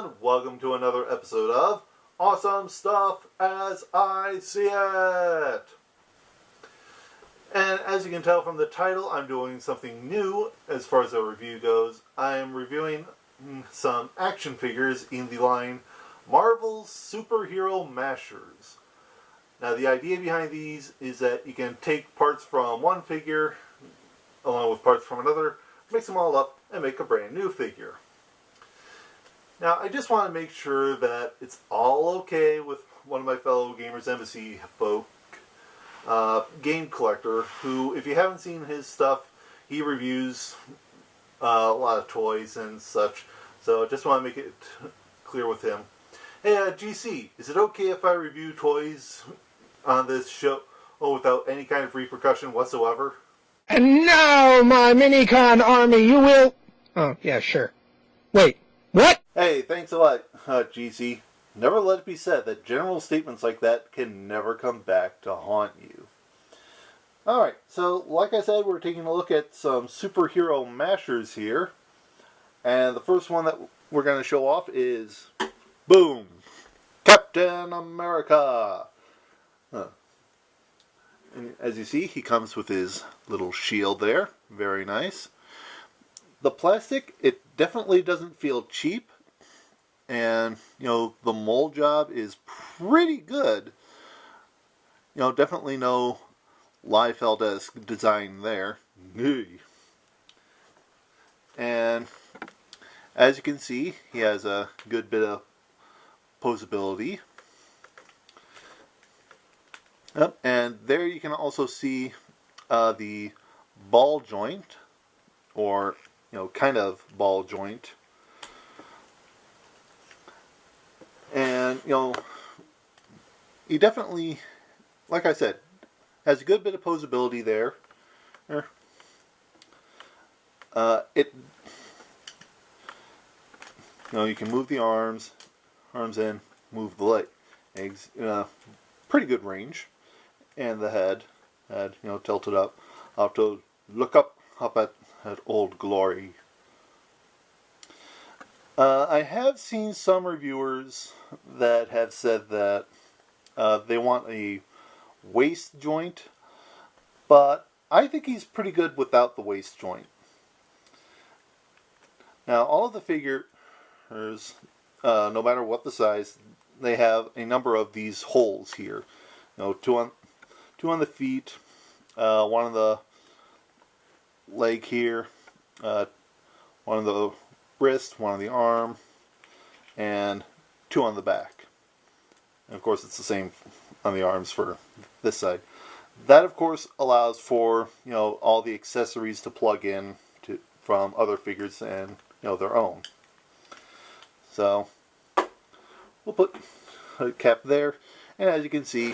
everyone, welcome to another episode of Awesome Stuff as I See It. And as you can tell from the title, I'm doing something new as far as the review goes. I am reviewing some action figures in the line Marvel's Superhero Mashers. Now the idea behind these is that you can take parts from one figure along with parts from another, mix them all up, and make a brand new figure. Now, I just want to make sure that it's all okay with one of my fellow Gamers Embassy folk, Game Collector, who, if you haven't seen his stuff, he reviews a lot of toys and such. So I just want to make it clear with him. Hey, GC, is it okay if I review toys on this show without any kind of repercussion whatsoever? And now, my Minicon army, you will... Oh, yeah, sure. Wait, what? Hey, thanks a lot, GC. Never let it be said that general statements like that can never come back to haunt you. Alright, so like I said, we're taking a look at some superhero mashers here. And the first one that we're going to show off is... Boom! Captain America! And as you see, he comes with his little shield there. Very nice. The plastic, it definitely doesn't feel cheap. And, the mold job is pretty good. Definitely no Liefeld-esque design there. And, as you can see, he has a good bit of posability. Yep, and there you can also see the ball joint, or, kind of ball joint. And, he definitely, like I said, has a good bit of posability there. You can move the arms in, move the legs, pretty good range. And the head, tilted up to look up at Old Glory. I have seen some reviewers that have said that they want a waist joint, but I think he's pretty good without the waist joint. Now, all of the figures, no matter what the size, they have a number of these holes here. Two on the feet, one on the leg here, one on the wrist, one on the arm, and two on the back. And of course, it's the same on the arms for this side. That, of course, allows for all the accessories to plug in from other figures and their own. So we'll put a cap there, and as you can see,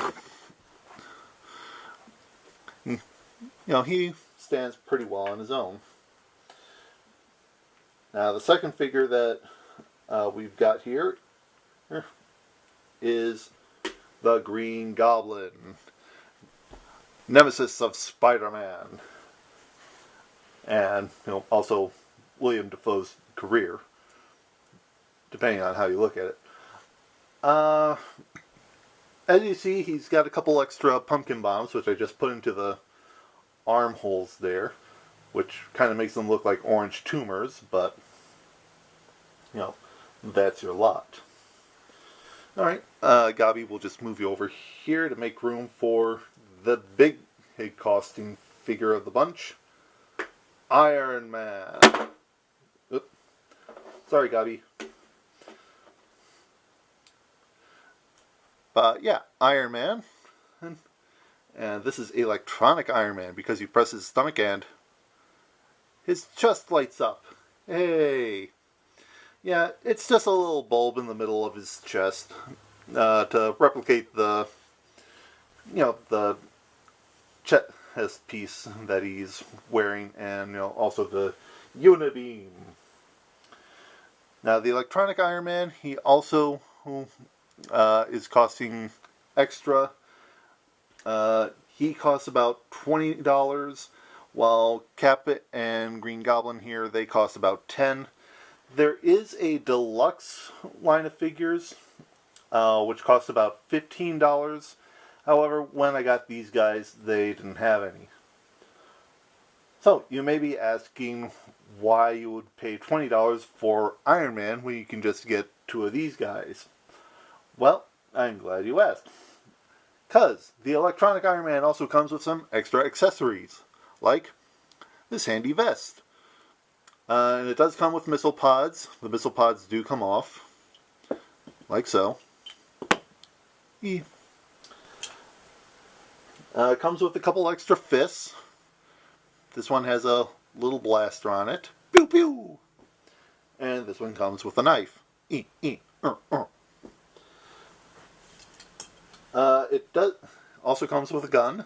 he stands pretty well on his own. Now, the second figure that we've got here is the Green Goblin, nemesis of Spider-Man, and also William Dafoe's career, depending on how you look at it. As you see, he's got a couple extra pumpkin bombs, which I just put into the armholes there, which kind of makes them look like orange tumors, but that's your lot. Alright, Gabi will just move you over here to make room for the big costing figure of the bunch, Iron Man. Oops. Sorry, Gabi. But yeah, Iron Man. And this is electronic Iron Man, because you press his stomach and his chest lights up. Hey! Yeah, it's just a little bulb in the middle of his chest to replicate the chest piece that he's wearing, and also the unibeam. Now, the electronic Iron Man, he also is costing extra. He costs about $20, while Cap and Green Goblin here, they cost about $10. There is a deluxe line of figures, which costs about $15. However, when I got these guys, they didn't have any. So, you may be asking why you would pay $20 for Iron Man when you can just get two of these guys. Well, I'm glad you asked. Because the electronic Iron Man also comes with some extra accessories, like this handy vest. And it does come with missile pods. The missile pods do come off, like so. It comes with a couple extra fists. This one has a little blaster on it. Pew pew! And this one comes with a knife. It does also comes with a gun.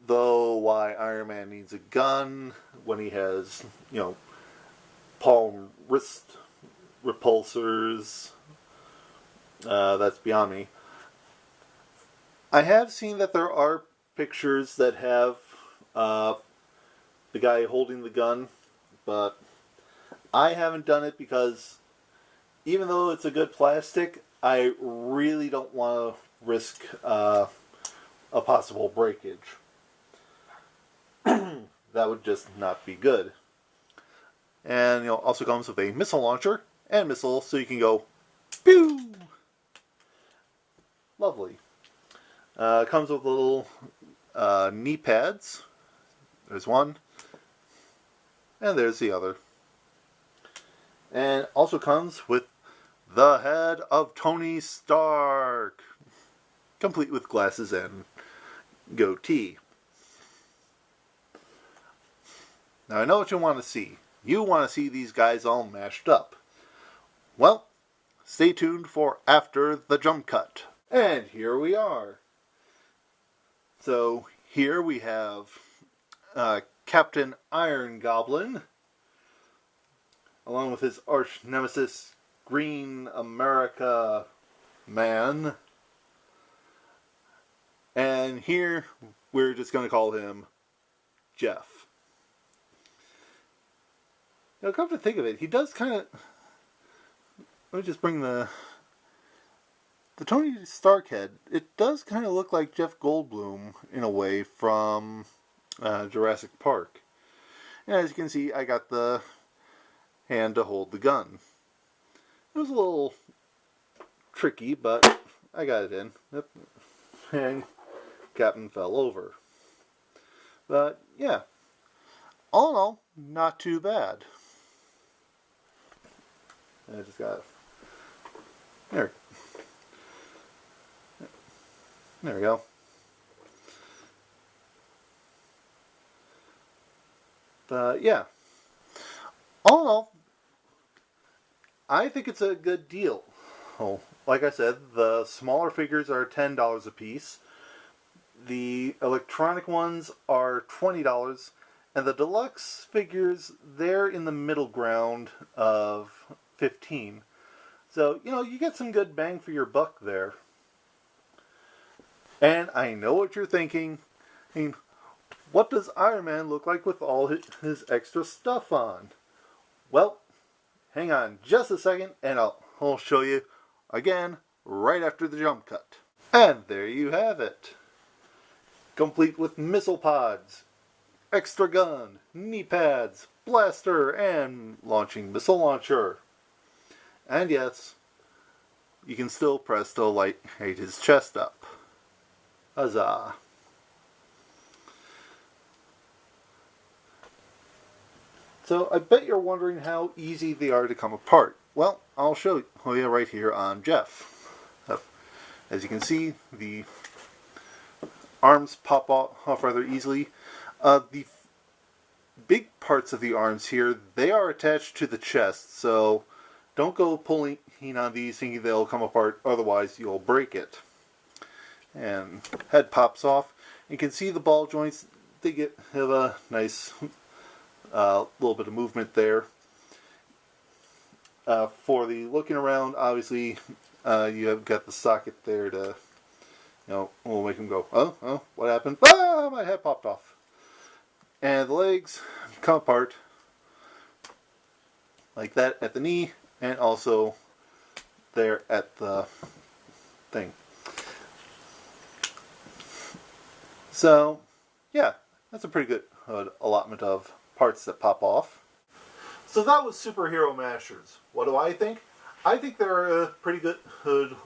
Though why Iron Man needs a gun when he has, palm wrist repulsors, that's beyond me. I have seen that there are pictures that have the guy holding the gun, but I haven't done it because even though it's a good plastic, I really don't want to risk a possible breakage. That would just not be good. And also comes with a missile launcher and missile, so you can go pew. Lovely. Comes with little knee pads. There's one, and there's the other. And also comes with the head of Tony Stark, complete with glasses and goatee. Now I know what you want to see. You want to see these guys all mashed up. Well, stay tuned for after the jump cut. And here we are. So here we have Captain Iron Goblin, along with his arch nemesis Green America Man. And here we're just going to call him Jeff. Now, come to think of it, he does kind of... Let me just bring the Tony Stark head. It does kind of look like Jeff Goldblum, in a way, from Jurassic Park. And as you can see, I got the hand to hold the gun. It was a little tricky, but I got it in. Yep. And Captain fell over. But, yeah. All in all, not too bad. I just got... There we go. But, yeah. All in all, I think it's a good deal. Oh, like I said, the smaller figures are $10 a piece. The electronic ones are $20. And the deluxe figures, they're in the middle ground of $15. So, you get some good bang for your buck there. And I know what you're thinking. I mean, what does Iron Man look like with all his extra stuff on? Well, hang on just a second and I'll show you again right after the jump cut. And there you have it. Complete with missile pods, extra gun, knee pads, blaster, and launching missile launcher. And yes, you can still press to light his chest up. Huzzah. So I bet you're wondering how easy they are to come apart. Well, I'll show you right here on Jeff. As you can see, the arms pop off rather easily. The big parts of the arms here, they are attached to the chest, so don't go pulling on these thinking they'll come apart, otherwise you'll break it. And head pops off. You can see the ball joints, they have a nice little bit of movement there. For the looking around, obviously you have got the socket there to, we'll make them go, oh, what happened? Ah, my head popped off. And the legs come apart. like that at the knee, and also there at the thing. So, yeah, that's a pretty good allotment of parts that pop off. So that was Superhero Mashers. What do I think? I think they're a pretty good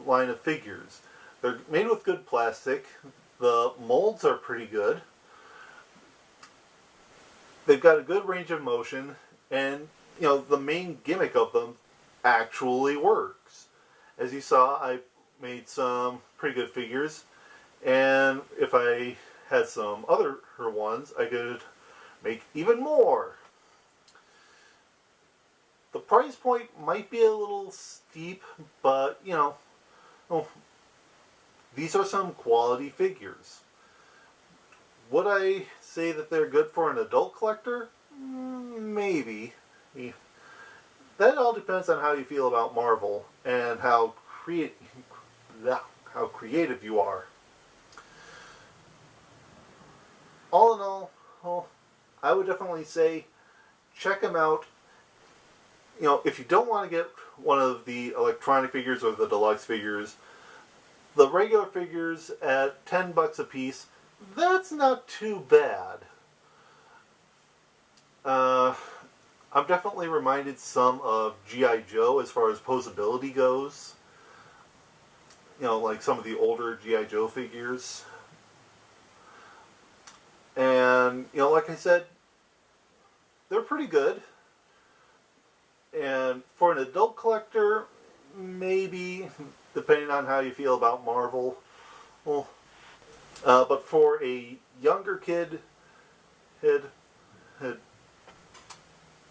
line of figures. They're made with good plastic. The molds are pretty good. They've got a good range of motion, and the main gimmick of them actually works. As you saw, I made some pretty good figures, and if I had some other ones, I could make even more. The price point might be a little steep, but these are some quality figures. Would I say that they're good for an adult collector? Maybe. That all depends on how you feel about Marvel and how creative you are. All in all, I would definitely say check them out. If you don't want to get one of the electronic figures or the deluxe figures, the regular figures at $10 a piece, that's not too bad. I'm definitely reminded some of G.I. Joe as far as posability goes. Like some of the older G.I. Joe figures. And, like I said, they're pretty good. And for an adult collector, maybe, depending on how you feel about Marvel. But for a younger kid,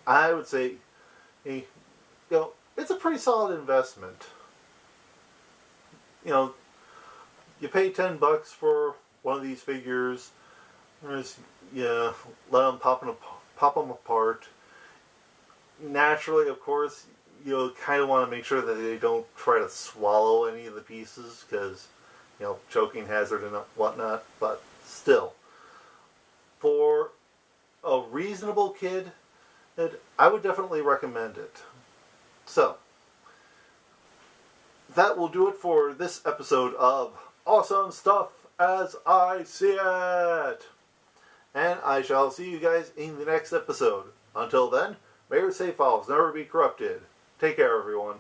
I would say, it's a pretty solid investment. You pay $10 for one of these figures. Let them pop them apart. Naturally, of course, you kind of want to make sure that they don't try to swallow any of the pieces, because choking hazard and whatnot. But still, for a reasonable kid, I would definitely recommend it. So, that will do it for this episode of Awesome Stuff as I See It. And I shall see you guys in the next episode. Until then, may your safe files never be corrupted. Take care, everyone.